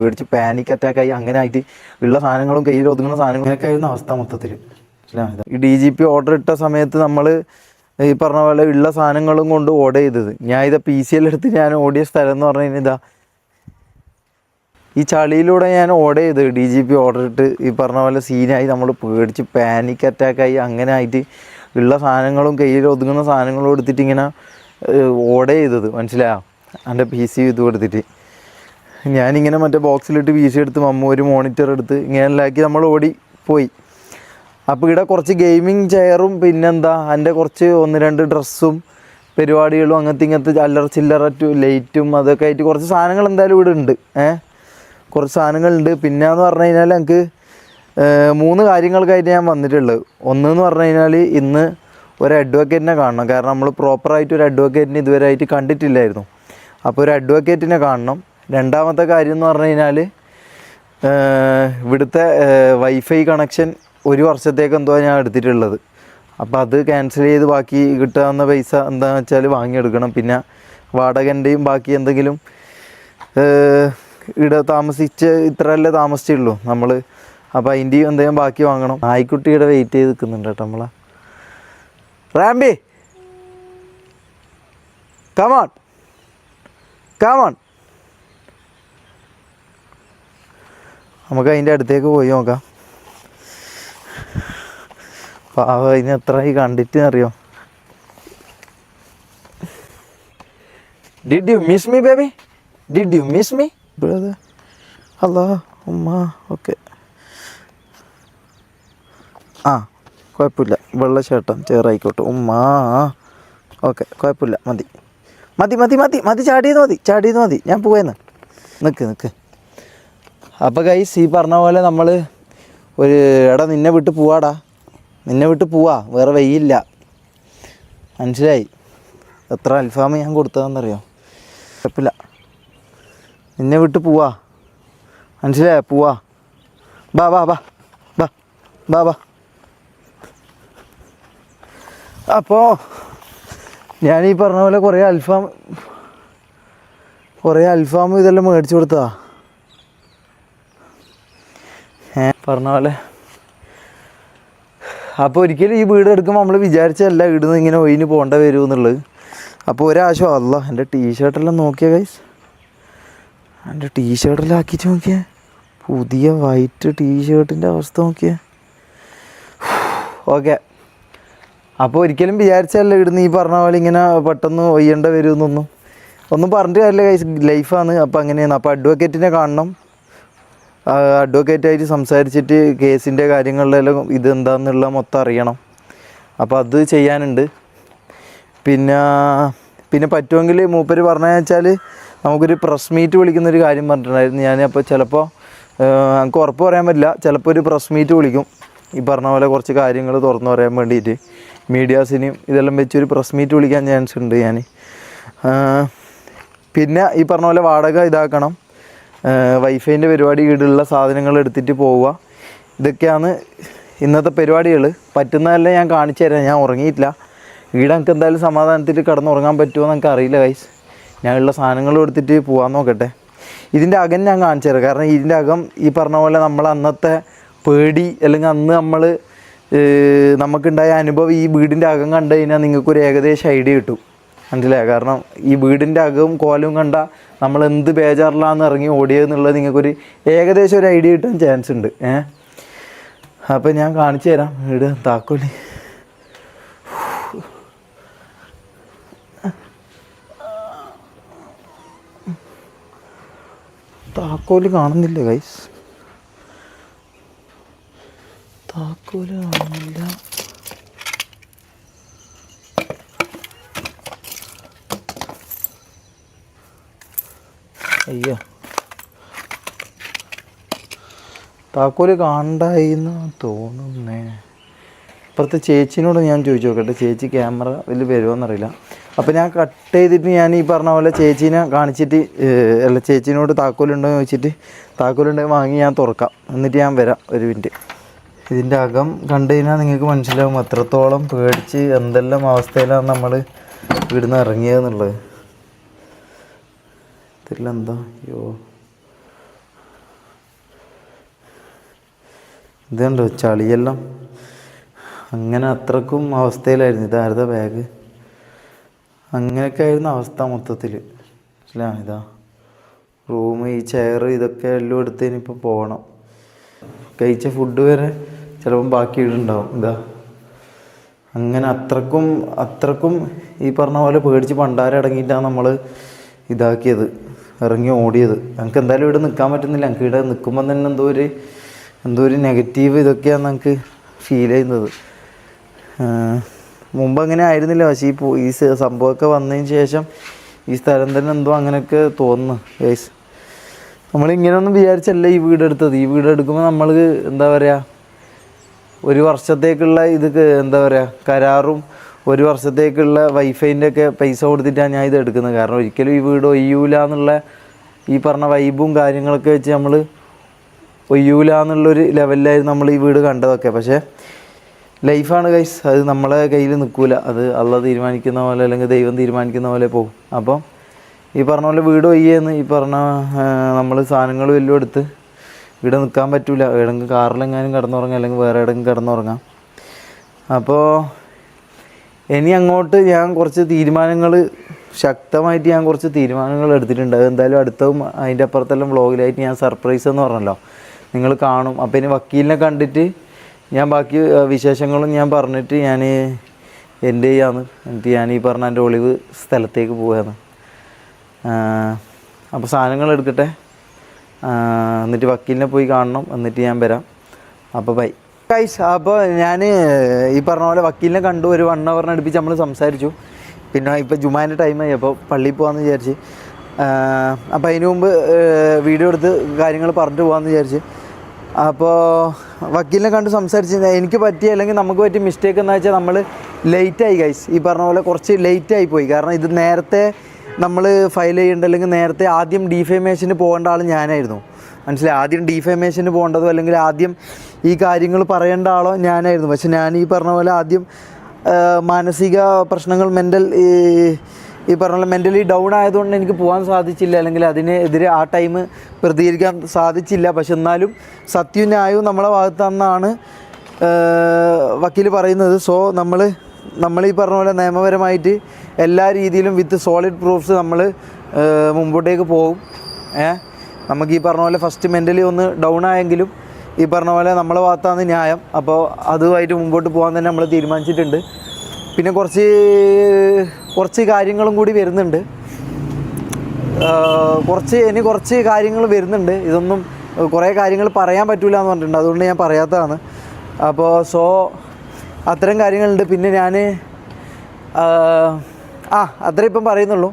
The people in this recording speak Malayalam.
പേടിച്ച് പാനിക് അറ്റാക്കായി അങ്ങനെ ആയിട്ട് ഉള്ള സാധനങ്ങളും കയ്യിൽ ഒതുങ്ങുന്ന സാധനങ്ങളൊക്കെ ആയിരുന്ന അവസ്ഥ മൊത്തത്തിൽ. ഈ DGP ഓർഡർ ഇട്ട സമയത്ത് നമ്മൾ ഈ പറഞ്ഞ പോലെ ഉള്ള സാധനങ്ങളും കൊണ്ട് ഓർഡർ ചെയ്തത്. ഞാൻ ഇത് PCL എടുത്ത് ഞാൻ ഓടിയ സ്ഥലം എന്ന് പറഞ്ഞു കഴിഞ്ഞാൽ ഇതാ ഈ ചളിയിലൂടെ ഞാൻ ഓർഡർ ചെയ്ത് DGP ഓർഡർ ഇട്ട് ഈ പറഞ്ഞ പോലെ സീനായി നമ്മൾ പേടിച്ച് പാനിക് അറ്റാക്കായി അങ്ങനെ ആയിട്ട് ഉള്ള സാധനങ്ങളും കയ്യിൽ ഒതുങ്ങുന്ന സാധനങ്ങളും എടുത്തിട്ട് ഇങ്ങനെ ഓർഡർ ചെയ്തത്. മനസ്സിലായോ? എൻ്റെ PC ഇത് കൊടുത്തിട്ട് ഞാനിങ്ങനെ മറ്റേ ബോക്സിലിട്ട് PC എടുത്ത് ഒരു മോണിറ്റർ എടുത്ത് ഇങ്ങനെ എല്ലാക്കി നമ്മൾ ഓടി പോയി. അപ്പോൾ ഇവിടെ കുറച്ച് ഗെയിമിങ് ചെയറും പിന്നെന്താ എൻ്റെ കുറച്ച് 1-2 ഡ്രസ്സും പരിപാടികളും ഇങ്ങനത്തെ അല്ലറ ചില്ലറ ലൈറ്റും അതൊക്കെ ആയിട്ട് കുറച്ച് സാധനങ്ങൾ എന്തായാലും ഇവിടെ ഉണ്ട്. കുറച്ച് സാധനങ്ങളുണ്ട്. പിന്നെയെന്ന് പറഞ്ഞു കഴിഞ്ഞാൽ എനിക്ക് 3 കാര്യങ്ങൾക്കായിട്ട് ഞാൻ വന്നിട്ടുള്ളത്. ഒന്നെന്ന് പറഞ്ഞു കഴിഞ്ഞാൽ ഇന്ന് ഒരു അഡ്വക്കേറ്റിനെ കാണണം. കാരണം നമ്മൾ പ്രോപ്പറായിട്ട് ഒരു അഡ്വക്കേറ്റിനെ ഇതുവരെ ആയിട്ട് കണ്ടിട്ടില്ലായിരുന്നു. അപ്പോൾ ഒരു അഡ്വക്കേറ്റിനെ കാണണം. രണ്ടാമത്തെ കാര്യം എന്ന് പറഞ്ഞു കഴിഞ്ഞാൽ ഇവിടുത്തെ വൈഫൈ കണക്ഷൻ 1 വർഷത്തേക്ക് എന്തോ ഞാൻ എടുത്തിട്ടുള്ളത്. അപ്പോൾ അത് ക്യാൻസൽ ചെയ്ത് ബാക്കി കിട്ടാവുന്ന പൈസ എന്താണെന്ന് വെച്ചാൽ വാങ്ങിയെടുക്കണം. പിന്നെ വാടകൻ്റെയും ബാക്കി എന്തെങ്കിലും ഇവിടെ ഇത്രയല്ലേ താമസിച്ചുള്ളൂ നമ്മൾ. അപ്പോൾ അതിൻ്റെയും എന്തെങ്കിലും ബാക്കി വാങ്ങണം. നായ്ക്കുട്ടി ഇവിടെ വെയിറ്റ് ചെയ്ത് നിൽക്കുന്നുണ്ട് കേട്ടോ നമ്മളെ. റാംബി കമോൺ കമോൺ. നമുക്ക് അതിൻ്റെ അടുത്തേക്ക് പോയി നോക്കാം. പാവ അതിന് എത്രയായി കണ്ടിട്ട് അറിയോ. Did you miss me baby? Did you miss me brother? Allah ഉമ്മ ഓക്കെ. കുഴപ്പമില്ല. വെള്ള ചേട്ടൻ ചേറായിക്കോട്ടെ ഉമ്മ. ഓക്കെ കുഴപ്പമില്ല. മതി മതി മതി മതി മതി ചാടിയത് മതി. ഞാൻ പോവേന്ന്. നിൽക്ക്. അപ്പോൾ ഗൈസ് ഈ പറഞ്ഞ പോലെ നമ്മൾ നിന്നെ വിട്ട് പോവാ. വേറെ വയ്യില്ല. മനസ്സിലായി? എത്ര അൽഫാം ഞാൻ കൊടുത്തതെന്നറിയോ? കുഴപ്പമില്ല. നിന്നെ വിട്ട് പോവാ. മനസ്സിലായോ? പോവാ. ബാ ബാ ബാ ബാ ബാ ബാ. അപ്പോൾ ഞാൻ ഈ പറഞ്ഞ പോലെ കുറേ അൽഫാം ഇതെല്ലാം മേടിച്ചു കൊടുത്തതാ. പറഞ്ഞ പോലെ അപ്പോൾ ഒരിക്കലും ഈ വീട് എടുക്കുമ്പോൾ നമ്മൾ വിചാരിച്ചല്ല ഇവിടുന്ന് ഇങ്ങനെ ഒഴിഞ്ഞ് പോകേണ്ട വരും എന്നുള്ളത്. അപ്പോൾ ഒരാശം അല്ല. എൻ്റെ ടീഷർട്ടെല്ലാം നോക്കിയാ ഗൈസ്. എൻ്റെ ടീഷർട്ടെല്ലാം ആക്കിച്ച് നോക്കിയേ. പുതിയ വൈറ്റ് ടീഷർട്ടിൻ്റെ അവസ്ഥ നോക്കിയേ. ഓക്കെ. അപ്പോൾ ഒരിക്കലും വിചാരിച്ചല്ല ഇവിടുന്ന് ഈ പറഞ്ഞ പോലെ ഇങ്ങനെ പെട്ടെന്ന് ഒയ്യേണ്ട വരുമെന്നൊന്നും പറഞ്ഞിട്ട് കാര്യമില്ല ഗൈസ്. ലൈഫാണ്. അപ്പോൾ അങ്ങനെയാണ്. അപ്പോൾ അഡ്വക്കേറ്റിനെ കാണണം. അഡ്വക്കേറ്റായിട്ട് സംസാരിച്ചിട്ട് കേസിൻ്റെ കാര്യങ്ങളിലെല്ലാം ഇതെന്താണെന്നുള്ള മൊത്തം അറിയണം. അപ്പോൾ അത് ചെയ്യാനുണ്ട്. പിന്നെ പറ്റുമെങ്കിൽ മൂപ്പര് പറഞ്ഞു വെച്ചാൽ നമുക്കൊരു പ്രസ് മീറ്റ് വിളിക്കുന്നൊരു കാര്യം പറഞ്ഞിട്ടുണ്ടായിരുന്നു. അപ്പോൾ ചിലപ്പോൾ നമുക്ക് ഉറപ്പ് പറയാൻ പറ്റില്ല. ചിലപ്പോൾ ഒരു പ്രസ് മീറ്റ് വിളിക്കും. ഈ പറഞ്ഞ പോലെ കുറച്ച് കാര്യങ്ങൾ തുറന്നു പറയാൻ വേണ്ടിയിട്ട് മീഡിയാസിനെയും ഇതെല്ലാം വെച്ചൊരു പ്രസ് മീറ്റ് വിളിക്കാൻ ചാൻസ് ഉണ്ട് ഞാൻ. പിന്നെ ഈ പറഞ്ഞ പോലെ വാടക ഇതാക്കണം. വൈഫൈൻ്റെ പരിപാടി ഈടുള്ള സാധനങ്ങൾ എടുത്തിട്ട് പോവുക. ഇതൊക്കെയാണ് ഇന്നത്തെ പരിപാടികൾ. പറ്റുന്നതെല്ലാം ഞാൻ കാണിച്ചു തരാം. ഞാൻ ഉറങ്ങിയിട്ടില്ല. ഈടെ എനിക്ക് എന്തായാലും സമാധാനത്തിൽ കിടന്നുറങ്ങാൻ പറ്റുമോ എന്ന് എനിക്ക് അറിയില്ല ഗൈസ്. ഞാനുള്ള സാധനങ്ങൾ എടുത്തിട്ട് പോകാൻ നോക്കട്ടെ. ഇതിൻ്റെ അകം ഞാൻ കാണിച്ചു തരാം. കാരണം ഇതിൻ്റെ അകം ഈ പറഞ്ഞ പോലെ നമ്മൾ അന്നത്തെ പേടി അല്ലെങ്കിൽ അന്ന് നമുക്കുണ്ടായ അനുഭവം ഈ വീടിൻ്റെ അകം കണ്ടു കഴിഞ്ഞാൽ നിങ്ങൾക്കൊരു ഏകദേശം ഐഡിയ കിട്ടും. മനസ്സിലായോ? കാരണം ഈ വീടിൻ്റെ അകവും കോലവും കണ്ട നമ്മൾ എന്ത് ബേജാറിലാന്ന് ഇറങ്ങി ഓടിയതെന്നുള്ളത് നിങ്ങൾക്കൊരു ഏകദേശം ഒരു ഐഡിയ കിട്ടാൻ ചാൻസ് ഉണ്ട്. അപ്പോൾ ഞാൻ കാണിച്ചു തരാം. വീട് താക്കോല് കാണുന്നില്ല ഗൈസ്. താക്കോല് കാണുന്നില്ല. അയ്യോ, താക്കോല് കാണണ്ടായിന്ന് തോന്നുന്നേ. ഇപ്പുറത്തെ ചേച്ചിനോട് ഞാൻ ചോദിച്ചു നോക്കട്ടെ. ചേച്ചി ക്യാമറ ഇതിൽ വരുമോയെന്നറിയില്ല. അപ്പോൾ ഞാൻ കട്ട് ചെയ്തിട്ട് ഞാൻ ഈ പറഞ്ഞ പോലെ ചേച്ചീനെ കാണിച്ചിട്ട് ചേച്ചീനോട് താക്കോലുണ്ടോ എന്ന് ചോദിച്ചിട്ട് താക്കോലുണ്ടെങ്കിൽ വാങ്ങി ഞാൻ തുറക്കാം. എന്നിട്ട് ഞാൻ വരാം ഒരു മിനിറ്റ്. ഇതിൻ്റെ അകം കണ്ടു കഴിഞ്ഞാൽ നിങ്ങൾക്ക് മനസ്സിലാവും എത്രത്തോളം പേടിച്ച് എന്തെല്ലാം അവസ്ഥയിലാണ് നമ്മൾ ഇവിടുന്ന് ഇറങ്ങിയതെന്നുള്ളത്. ഇതിലെന്താ? അയ്യോ, ഇതുണ്ടോ ചളിയെല്ലാം അങ്ങനെ അത്രക്കും അവസ്ഥയിലായിരുന്നു. ഇതാരുടെ ബാഗ്? അങ്ങനെയൊക്കെ ആയിരുന്നു അവസ്ഥ മൊത്തത്തിൽ. ഇതാ റൂം, ഈ ചെയർ, ഇതൊക്കെ എല്ലാം എടുത്ത് ഇനിയിപ്പോൾ പോകണം. കഴിച്ച ഫുഡ് വരെ ചിലപ്പം ബാക്കി ഇടുണ്ടാവും. ഇതാ അങ്ങനെ അത്രക്കും ഈ പറഞ്ഞ പോലെ പേടിച്ച് പണ്ടാരം അടങ്ങിയിട്ടാണ് നമ്മൾ ഇതാക്കിയത്, ഇറങ്ങി ഓടിയത്. ഞങ്ങൾക്ക് എന്തായാലും ഇവിടെ നിൽക്കാൻ പറ്റുന്നില്ല. ഞങ്ങൾക്ക് ഇവിടെ നിൽക്കുമ്പോൾ തന്നെ എന്തോ ഒരു നെഗറ്റീവ് ഇതൊക്കെയാണ് ഞങ്ങൾക്ക് ഫീൽ ചെയ്യുന്നത്. മുമ്പ് അങ്ങനെ ആയിരുന്നില്ല, പക്ഷേ ഈ സംഭവമൊക്കെ വന്നതിന് ശേഷം ഈ സ്ഥലം തന്നെ എന്തോ അങ്ങനെയൊക്കെ തോന്നുന്നു ഗൈസ്. നമ്മളിങ്ങനെയൊന്നും വിചാരിച്ചല്ല ഈ വീടെടുത്തത്. ഈ വീടെടുക്കുമ്പോൾ നമ്മൾ എന്താ പറയുക, ഒരു വർഷത്തേക്കുള്ള എന്താ പറയുക കരാറും 1 വർഷത്തേക്കുള്ള വൈഫൈൻ്റെ ഒക്കെ പൈസ കൊടുത്തിട്ടാണ് ഞാൻ ഇത് എടുക്കുന്നത്. കാരണം ഒരിക്കലും ഈ വീട് ഒയ്യൂല എന്നുള്ള ഈ പറഞ്ഞ വൈബും കാര്യങ്ങളൊക്കെ വെച്ച് നമ്മൾ ഒയ്യൂല എന്നുള്ളൊരു ലെവലിലായിരുന്നു നമ്മൾ ഈ വീട് കണ്ടതൊക്കെ. പക്ഷേ ലൈഫാണ് ഗൈസ്, അത് നമ്മളെ കയ്യിൽ നിൽക്കില്ല. അത് അള്ളാഹ് തീരുമാനിക്കുന്ന പോലെ അല്ലെങ്കിൽ ദൈവം തീരുമാനിക്കുന്ന പോലെ പോകും. അപ്പം ഈ പറഞ്ഞ പോലെ വീട് ഒയ്യെന്ന് ഈ പറഞ്ഞ നമ്മൾ സാധനങ്ങളും എല്ലാം എടുത്ത് ഇവിടെ നിൽക്കാൻ പറ്റില്ല. എവിടെയെങ്കിലും കാറിലെങ്ങാനും കിടന്നുറങ്ങാം, അല്ലെങ്കിൽ വേറെ എവിടെയെങ്കിലും കിടന്നുറങ്ങാം. അപ്പോൾ ഇനി അങ്ങോട്ട് ഞാൻ കുറച്ച് തീരുമാനങ്ങൾ ശക്തമായിട്ട് കുറച്ച് തീരുമാനങ്ങൾ എടുത്തിട്ടുണ്ട്. അത് എന്തായാലും അടുത്തതും അതിൻ്റെ അപ്പുറത്തെല്ലാം വ്ളോഗിലായിട്ട് ഞാൻ സർപ്രൈസ് എന്ന് പറഞ്ഞല്ലോ നിങ്ങൾ കാണും. അപ്പോൾ ഇനി വക്കീലിനെ കണ്ടിട്ട് ഞാൻ ബാക്കി വിശേഷങ്ങളും ഞാൻ പറഞ്ഞിട്ട് ഞാൻ എൻ്റെ ചെയ്യാന്ന്. എന്നിട്ട് ഞാൻ ഈ പറഞ്ഞ എൻ്റെ ഒളിവ് സ്ഥലത്തേക്ക് പോവുകയാണ്. അപ്പോൾ സാധനങ്ങൾ എടുക്കട്ടെ, എന്നിട്ട് വക്കീലിനെ പോയി കാണണം, എന്നിട്ട് ഞാൻ വരാം. അപ്പോൾ ബൈ ഗൈസ്. അപ്പോൾ ഞാൻ ഈ പറഞ്ഞ പോലെ വക്കീലിനെ കണ്ടു. ഒരു 1 ഹവറിന് അടുപ്പിച്ച് നമ്മൾ സംസാരിച്ചു. പിന്നെ ഇപ്പോൾ ജുമാൻ്റെ ടൈമായി, അപ്പോൾ പള്ളിയിൽ പോകാമെന്ന് വിചാരിച്ച്. അപ്പോൾ അതിന് മുമ്പ് വീഡിയോ എടുത്ത് കാര്യങ്ങൾ പറഞ്ഞിട്ട് പോകാമെന്ന് വിചാരിച്ച്. അപ്പോൾ വക്കീലിനെ കണ്ട് സംസാരിച്ച് എനിക്ക് പറ്റിയ അല്ലെങ്കിൽ നമുക്ക് പറ്റിയ മിസ്റ്റേക്ക് എന്ന് വെച്ചാൽ നമ്മൾ ലേറ്റായി ഗൈസ്. ഈ പറഞ്ഞ പോലെ കുറച്ച് ലേറ്റായി പോയി. കാരണം ഇത് നേരത്തെ നമ്മൾ ഫയൽ ചെയ്യേണ്ട, അല്ലെങ്കിൽ നേരത്തെ ആദ്യം ഡിഫേമേഷന് പോകേണ്ട ആൾ ഞാനായിരുന്നു. മനസ്സിലായി? ആദ്യം ഡിഫേമേഷന് പോകേണ്ടതോ അല്ലെങ്കിൽ ആദ്യം ഈ കാര്യങ്ങൾ പറയേണ്ട ആളോ ഞാനായിരുന്നു. പക്ഷെ ഞാൻ ഈ പറഞ്ഞ പോലെ ആദ്യം മാനസിക പ്രശ്നങ്ങൾ, ഈ പറഞ്ഞ പോലെ മെൻ്റലി ഡൗൺ ആയതുകൊണ്ട് എനിക്ക് പോകാൻ സാധിച്ചില്ല, അല്ലെങ്കിൽ അതിനെതിരെ ആ ടൈം പ്രതികരിക്കാൻ സാധിച്ചില്ല. പക്ഷെ എന്നാലും സത്യവും ന്യായവും നമ്മളെ ഭാഗത്തുനിന്നാണ് വക്കീൽ പറയുന്നത്. സോ നമ്മൾ ഈ പറഞ്ഞ പോലെ നിയമപരമായിട്ട് എല്ലാ രീതിയിലും വിത്ത് സോളിഡ് പ്രൂഫ്സ് നമ്മൾ മുമ്പോട്ടേക്ക് പോകും. നമുക്ക് ഈ പറഞ്ഞ പോലെ ഫസ്റ്റ് മെൻ്റലി ഒന്ന് ഡൗൺ ആയെങ്കിലും ഈ പറഞ്ഞ പോലെ നമ്മളെ ഭാഗത്താണ് ന്യായം. അപ്പോൾ അതുമായിട്ട് മുമ്പോട്ട് പോകാൻ തന്നെ നമ്മൾ തീരുമാനിച്ചിട്ടുണ്ട്. പിന്നെ കുറച്ച് കാര്യങ്ങളും കൂടി വരുന്നുണ്ട്. കുറച്ച് കാര്യങ്ങൾ വരുന്നുണ്ട്. ഇതൊന്നും കുറേ കാര്യങ്ങൾ പറയാൻ പറ്റില്ല എന്ന് പറഞ്ഞിട്ടുണ്ട്, അതുകൊണ്ട് ഞാൻ പറയാത്തതാണ്. അപ്പോൾ അത്തരം കാര്യങ്ങളുണ്ട്. പിന്നെ ഞാൻ അത്രേ ഇപ്പം പറയുന്നുള്ളൂ.